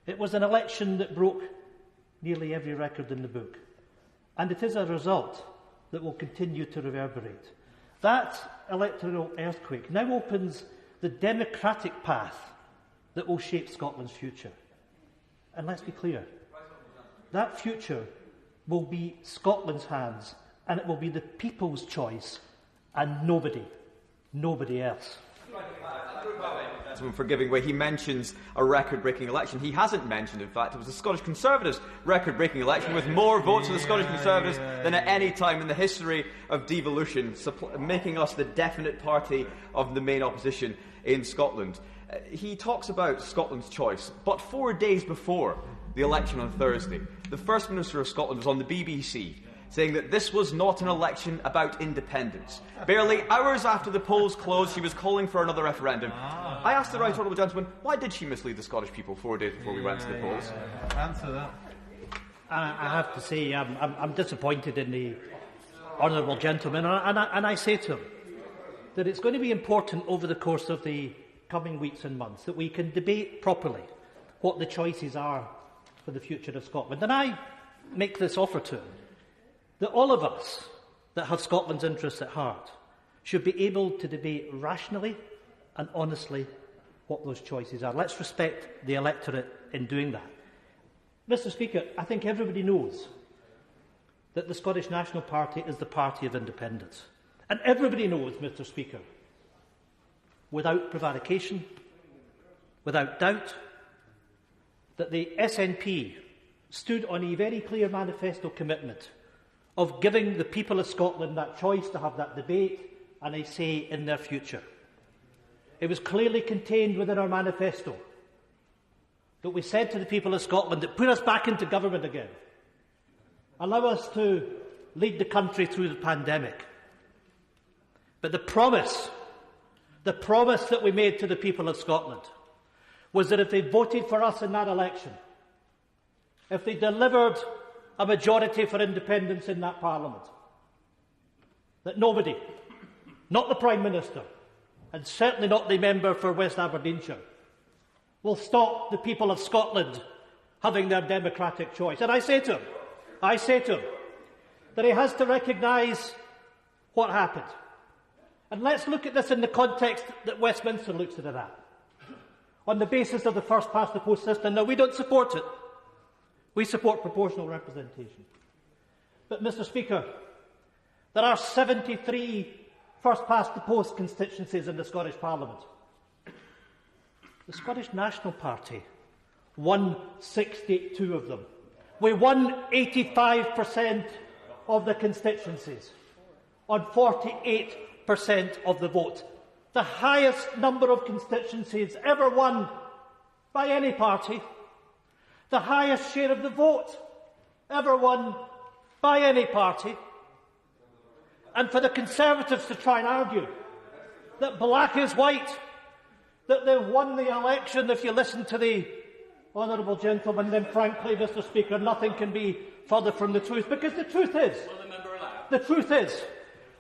It was an election that broke nearly every record in the book, and it is a result that will continue to reverberate. That electoral earthquake now opens the democratic path that will shape Scotland's future. And let's be clear, that future will be Scotland's hands, and it will be the people's choice, and nobody else. For giving way, he mentions a record-breaking election. He hasn't mentioned, in fact, it was the Scottish Conservatives' record-breaking election with more votes for the Scottish Conservatives than at any time in the history of devolution, making us the definite party of the main opposition in Scotland. He talks about Scotland's choice, but 4 days before the election on Thursday, the First Minister of Scotland was on the BBC saying that this was not an election about independence. Barely hours after the polls closed, she was calling for another referendum. I asked the right honourable gentleman, why did she mislead the Scottish people 4 days before we went to the polls? Answer that. I have to say, I'm disappointed in the honourable gentleman, and I say to him that it's going to be important over the course of the coming weeks and months that we can debate properly what the choices are for the future of Scotland. And I make this offer to him, that all of us that have Scotland's interests at heart should be able to debate rationally and honestly what those choices are. Let's respect the electorate in doing that. Mr. Speaker, I think everybody knows that the Scottish National Party is the party of independence. And everybody knows, Mr. Speaker, without prevarication, without doubt, that the SNP stood on a very clear manifesto commitment of giving the people of Scotland that choice to have that debate and a say in their future. It was clearly contained within our manifesto that we said to the people of Scotland that put us back into government again, allow us to lead the country through the pandemic. But the promise that we made to the people of Scotland was that if they voted for us in that election, if they delivered a majority for independence in that Parliament, that nobody, not the Prime Minister, and certainly not the member for West Aberdeenshire, will stop the people of Scotland having their democratic choice. And I say to him that he has to recognise what happened. And let's look at this in the context that Westminster looks at it at, on the basis of the first-past-the-post system. Now, we don't support it. We support proportional representation. But, Mr. Speaker, there are 73 first-past-the-post constituencies in the Scottish Parliament. The Scottish National Party won 62 of them. We won 85% of the constituencies on 48% of the vote. The highest number of constituencies ever won by any party. The highest share of the vote ever won by any party. And for the Conservatives to try and argue that black is white, that they've won the election, if you listen to the honourable gentleman, then frankly, Mr. Speaker, nothing can be further from the truth. Because the truth is,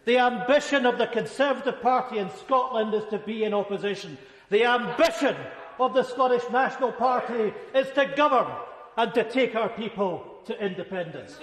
the ambition of the Conservative Party in Scotland is to be in opposition. The ambition of the Scottish National Party is to govern and to take our people to independence.